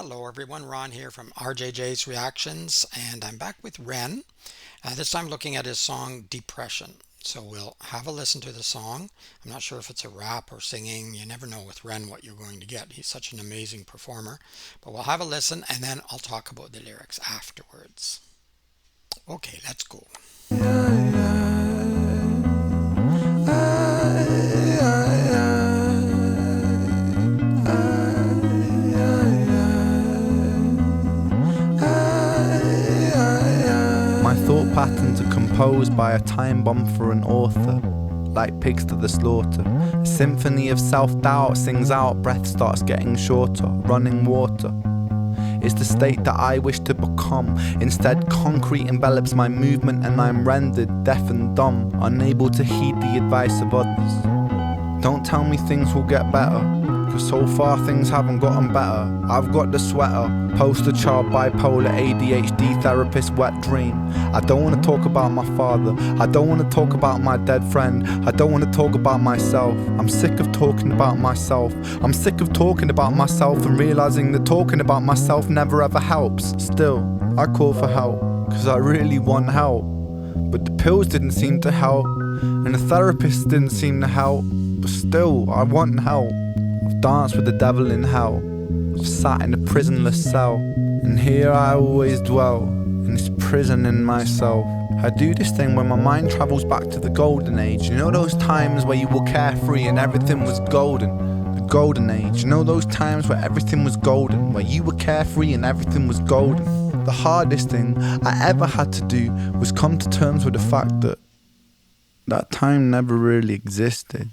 Hello everyone, Ron here from RJJ's Reactions, and I'm back with Ren. This time looking at his song Depression. So we'll have a listen to the song. I'm not sure if it's a rap or singing. You never know with Ren what you're going to get. He's such an amazing performer. But we'll have a listen and then I'll talk about the lyrics afterwards. Okay, let's go. My thought patterns are composed by a time bomb for an author, like pigs to the slaughter. A symphony of self-doubt sings out, breath starts getting shorter. Running water is the state that I wish to become. Instead, concrete envelops my movement and I'm rendered deaf and dumb, unable to heed the advice of others. Don't tell me things will get better, cause so far things haven't gotten better. I've got the sweater, poster child, bipolar, ADHD, therapist, wet dream. I don't want to talk about my father, I don't want to talk about my dead friend, I don't want to talk about myself. I'm sick of talking about myself, I'm sick of talking about myself and realizing that talking about myself never ever helps. Still, I call for help, cause I really want help. But the pills didn't seem to help, and the therapist didn't seem to help. But still, I want help. I've danced with the devil in hell, I've sat in a prisonless cell, and here I always dwell, in this prison in myself. I do this thing where my mind travels back to the golden age. You know those times where you were carefree and everything was golden? The golden age. You know those times where everything was golden, where you were carefree and everything was golden? The hardest thing I ever had to do was come to terms with the fact that that time never really existed.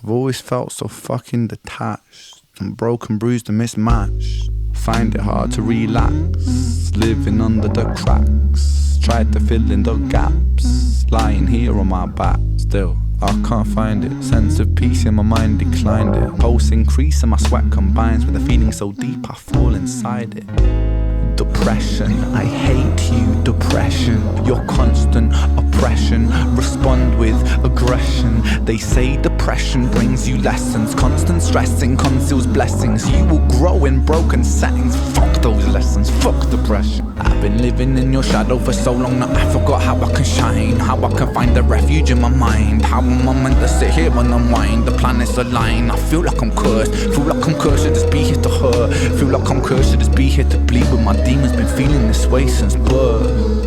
I've always felt so fucking detached and broken, bruised and mismatched. Find it hard to relax, living under the cracks. Tried to fill in the gaps, lying here on my back. Still, I can't find it. Sense of peace in my mind declined it. Pulse increase and my sweat combines with a feeling so deep I fall inside it. Depression, I hate you, depression. Your constant oppression, respond with aggression. They say depression brings you lessons. Constant stressing conceals blessings. You will grow in broken settings. Fuck those lessons, fuck depression. I've been living in your shadow for so long that I forgot how I can shine, how I can find a refuge in my mind. How am I meant to sit here and unwind? The planets align, I feel like I'm cursed. Feel like I'm cursed to just be here to hurt. Feel like I'm cursed to just be here to bleed with my demons. Been feeling this way since birth.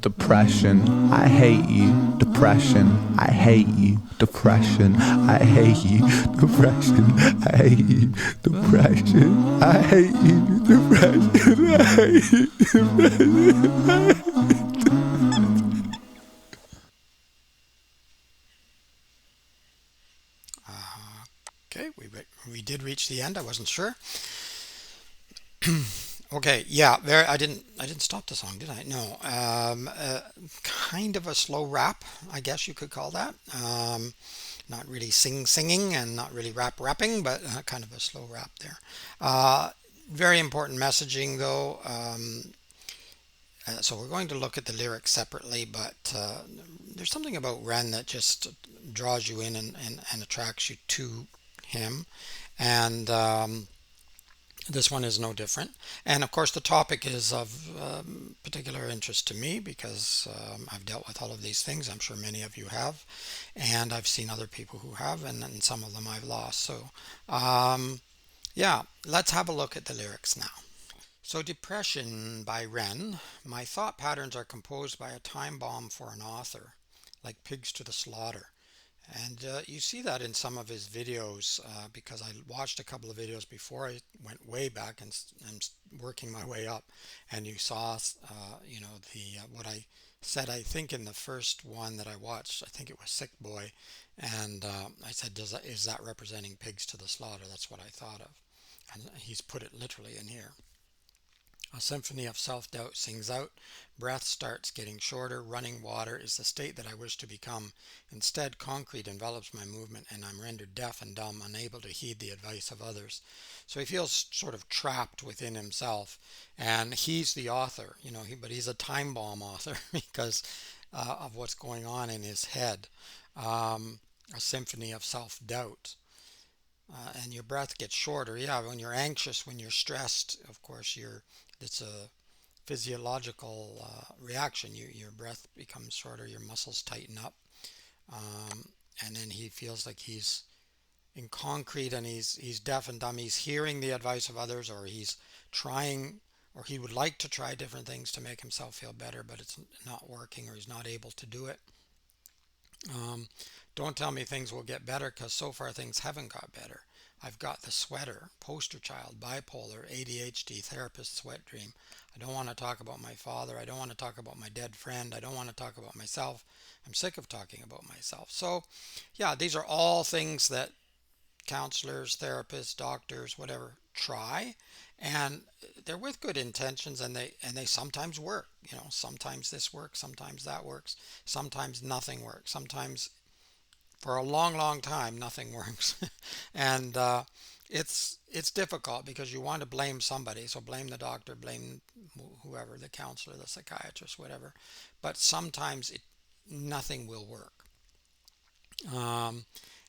Depression, I hate you. Depression, I hate you. Depression, I hate you. Depression, I hate you. Depression, I hate you. Depression, I hate you. Depression, I hate you. Okay, we did reach the end. I wasn't sure. Okay, yeah, I didn't stop the song, did I? No. Kind of a slow rap, I guess you could call that. Not really singing and not really rapping, but kind of a slow rap there. Very important messaging though. So we're going to look at the lyrics separately, but there's something about Ren that just draws you in and attracts you to him. And this one is no different. And of course, the topic is of particular interest to me because I've dealt with all of these things. I'm sure many of you have. And I've seen other people who have, and some of them I've lost. So, yeah, let's have a look at the lyrics now. So, Depression by Ren. My thought patterns are composed by a time bomb for an author, like pigs to the slaughter. And you see that in some of his videos because I watched a couple of videos before I went way back and I'm working my way up. And you saw, you know, the what I said. I think in the first one that I watched, I think it was Sick Boy, and I said, is that representing pigs to the slaughter? That's what I thought of, and he's put it literally in here. A symphony of self-doubt sings out. Breath starts getting shorter. Running water is the state that I wish to become. Instead, concrete envelops my movement and I'm rendered deaf and dumb, unable to heed the advice of others. So he feels sort of trapped within himself. And he's the author, you know, but he's a time bomb author because of what's going on in his head. A symphony of self-doubt. and your breath gets shorter. Yeah, when you're anxious, when you're stressed, of course, it's a physiological reaction. Your breath becomes shorter, your muscles tighten up, and then he feels like he's in concrete and he's deaf and dumb. He's hearing the advice of others, or he's trying, or he would like to try different things to make himself feel better, but it's not working, or he's not able to do it. Um, don't tell me things will get better because so far things haven't got better. I've got the sweater, poster child, bipolar, ADHD, therapist sweat dream. I don't want to talk about my father. I don't want to talk about my dead friend. I don't want to talk about myself. I'm sick of talking about myself. So, yeah, these are all things that counselors, therapists, doctors, whatever try, and they're with good intentions, and they sometimes work. Sometimes this works, sometimes that works, sometimes nothing works, sometimes for a long, long time nothing works, and it's difficult because you want to blame somebody, so blame the doctor, blame whoever, the counselor, the psychiatrist, whatever, but sometimes nothing will work. um,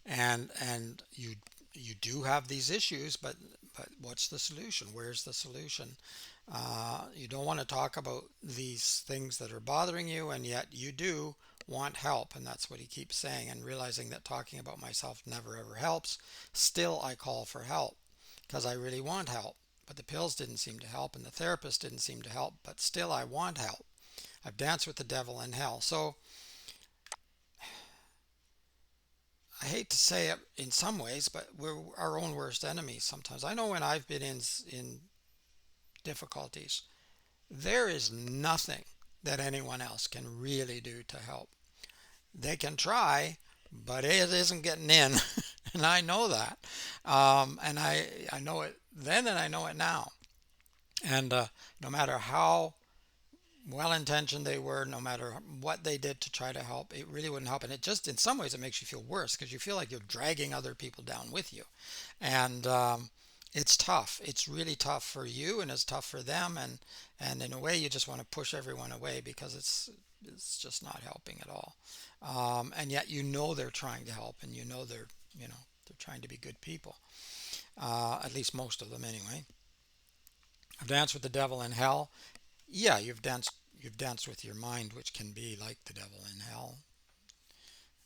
and you do have these issues, but what's the solution? Where's the solution? You don't want to talk about these things that are bothering you, and yet you do want help, and that's what he keeps saying. And realizing that talking about myself never ever helps, still I call for help because I really want help. But the pills didn't seem to help, and the therapist didn't seem to help, but still I want help. I've danced with the devil in hell. So I hate to say it in some ways, but we're our own worst enemies sometimes. I know when I've been in difficulties, there is nothing that anyone else can really do to help. They can try, but it isn't getting in, and I know that. And I know it then, and I know it now. And no matter how well intentioned they were, no matter what they did to try to help, it really wouldn't help. And it just, in some ways, it makes you feel worse because you feel like you're dragging other people down with you. And it's tough. It's really tough for you, and it's tough for them. And in a way, you just want to push everyone away because it's just not helping at all. And yet, they're trying to help, and they're trying to be good people. At least most of them, anyway. I've danced with the devil in hell. Yeah, you've danced with your mind, which can be like the devil in hell,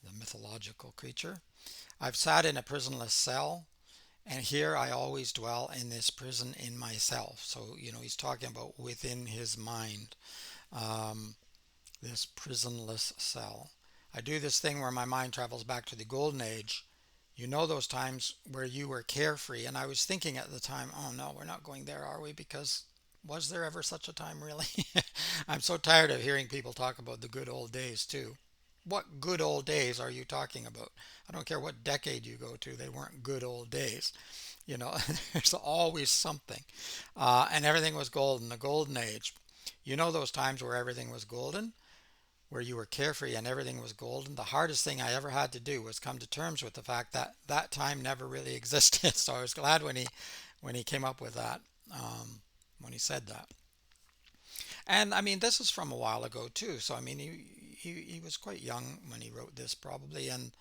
the mythological creature. I've sat in a prisonless cell, and here I always dwell in this prison in myself. So, he's talking about within his mind, um, this prisonless cell. I do this thing where my mind travels back to the golden age. Those times where you were carefree, and I was thinking at the time, oh no, we're not going there, are we? Because was there ever such a time, really? I'm so tired of hearing people talk about the good old days, too. What good old days are you talking about? I don't care what decade you go to, they weren't good old days. There's always something. And everything was golden, the golden age. Those times where everything was golden, where you were carefree and everything was golden. The hardest thing I ever had to do was come to terms with the fact that that time never really existed. So I was glad when he came up with that, when he said that. And I mean, this is from a while ago too. So I mean, he was quite young when he wrote this probably, and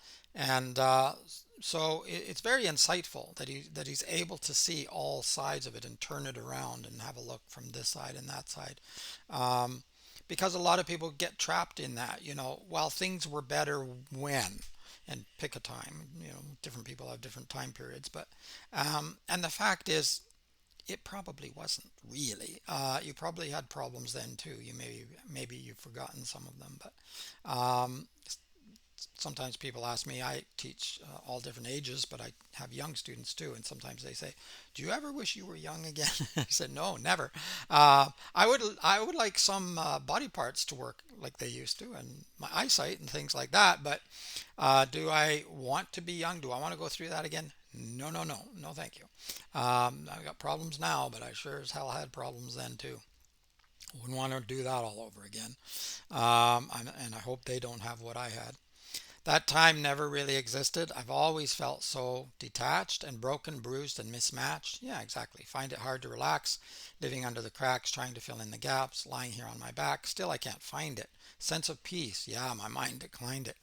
so it's very insightful that he's able to see all sides of it and turn it around and have a look from this side and that side. Um, because a lot of people get trapped in that, while things were better when, and pick a time, different people have different time periods, but and the fact is it probably wasn't really. You probably had problems then too. Maybe you've forgotten some of them, but sometimes people ask me. I teach all different ages, but I have young students too, and sometimes they say, "Do you ever wish you were young again?" I said, "No, never. I would like some body parts to work like they used to, and my eyesight and things like that. But do I want to be young? Do I want to go through that again? No, no, no, no, thank you. I've got problems now, but I sure as hell had problems then too. Wouldn't want to do that all over again. And I hope they don't have what I had. That time never really existed. I've always felt so detached and broken, bruised, and mismatched. Yeah, exactly. Find it hard to relax, living under the cracks, trying to fill in the gaps, lying here on my back. Still, I can't find it. Sense of peace. Yeah, my mind declined it.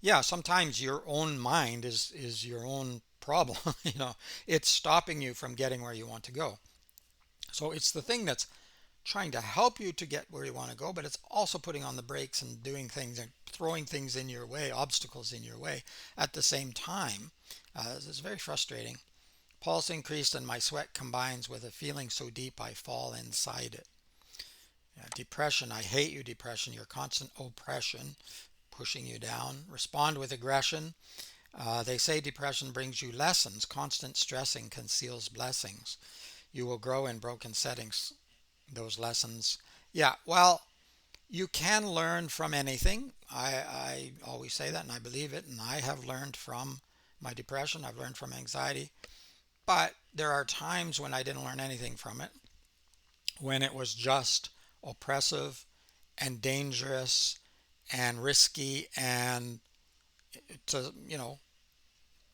Yeah, sometimes your own mind is your own problem. It's stopping you from getting where you want to go. So it's the thing that's trying to help you to get where you want to go, but it's also putting on the brakes and doing things and throwing things in your way, obstacles in your way at the same time. It's very frustrating. Pulse increased and my sweat combines with a feeling so deep I fall inside it. Depression, I hate you, depression, your constant oppression, pushing you down. Respond with aggression. They say depression brings you lessons. Constant stressing conceals blessings. You will grow in broken settings. Those lessons. Yeah, well, you can learn from anything. I always say that and I believe it. And I have learned from my depression. I've learned from anxiety. But there are times when I didn't learn anything from it, when it was just oppressive and dangerous and risky and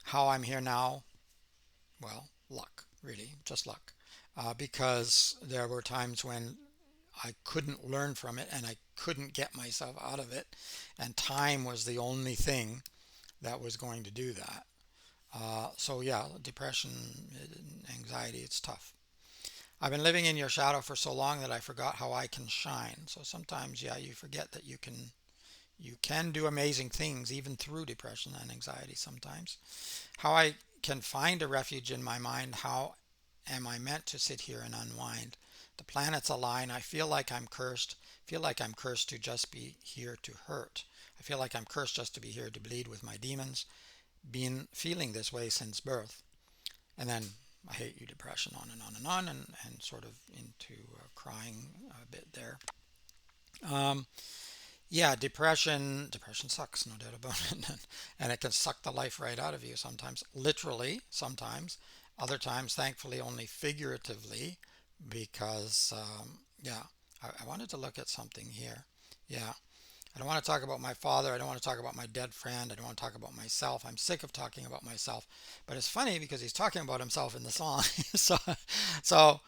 how I'm here now, well, luck, really, just luck. Because there were times when I couldn't learn from it and I couldn't get myself out of it, and time was the only thing that was going to do that. So, yeah, depression, anxiety, it's tough. I've been living in your shadow for so long that I forgot how I can shine. So sometimes, yeah, you forget that you can do amazing things even through depression and anxiety sometimes. How I can find a refuge in my mind. How am I meant to sit here and unwind? The planets align. I feel like I'm cursed. Feel like I'm cursed to just be here to hurt. I feel like I'm cursed just to be here to bleed with my demons. Been feeling this way since birth. And then I hate you, depression, on and on and on, and sort of into crying a bit there. Um, yeah, depression sucks, no doubt about it. And it can suck the life right out of you sometimes, literally, sometimes. Other times, thankfully, only figuratively, because, yeah, I wanted to look at something here. Yeah, I don't want to talk about my father. I don't want to talk about my dead friend. I don't want to talk about myself. I'm sick of talking about myself. But it's funny because he's talking about himself in the song. so,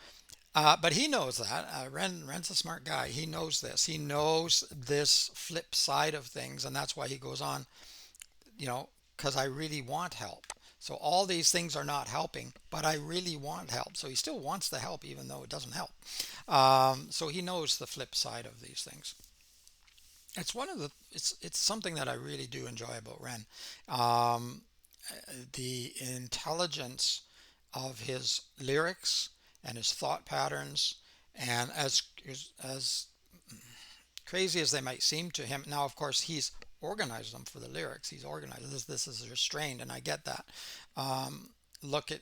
but he knows that. Ren's a smart guy. He knows this. He knows this flip side of things, and that's why he goes on. Because I really want help. So all these things are not helping, but I really want help. So he still wants the help, even though it doesn't help. So he knows the flip side of these things. It's something that I really do enjoy about Ren. Um, the intelligence of his lyrics and his thought patterns, and as crazy as they might seem to him. Now, of course, he's organized them for the lyrics. He's organized this is restrained, and I get that. Look at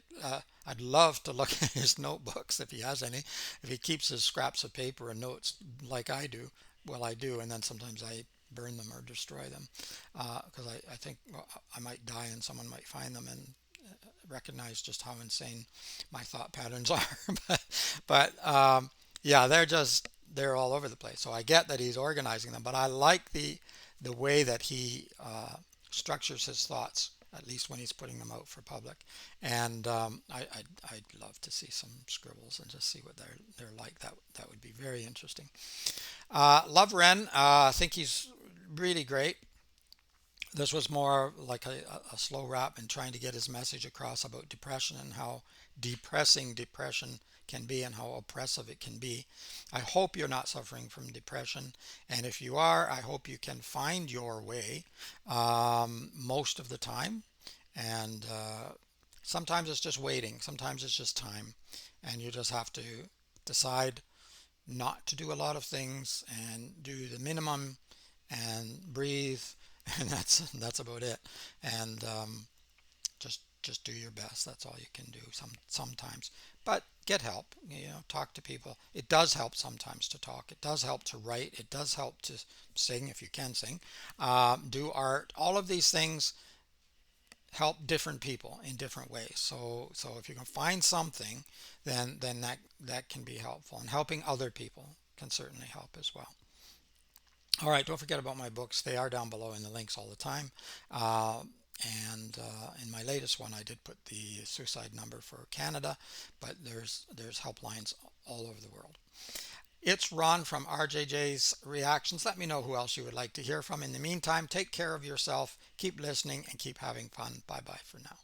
I'd love to look at his notebooks if he has any. If he keeps his scraps of paper and notes like I do, well, I do, and then sometimes I burn them or destroy them because I think I might die and someone might find them and recognize just how insane my thought patterns are. but yeah, they're all over the place. So I get that he's organizing them, but I like the way that he structures his thoughts, at least when he's putting them out for public. And I'd love to see some scribbles and just see what they're like. That would be very interesting. Love Ren. I think he's really great. This was more like a slow rap and trying to get his message across about depression and how depressing depression can be and how oppressive it can be. I hope you're not suffering from depression, and if you are, I hope you can find your way most of the time. And sometimes it's just waiting, sometimes it's just time, and you just have to decide not to do a lot of things and do the minimum and breathe, and that's about it. And just do your best. That's all you can do sometimes. But get help. Talk to people. It does help sometimes to talk. It does help to write. It does help to sing if you can sing. Do art. All of these things help different people in different ways. So if you can find something, then that can be helpful. And helping other people can certainly help as well. All right, don't forget about my books. They are down below in the links all the time. And in my latest one, I did put the suicide number for Canada, but there's helplines all over the world. It's Ron from RJJ's Reactions. Let me know who else you would like to hear from. In the meantime, take care of yourself, keep listening, and keep having fun. Bye bye for now.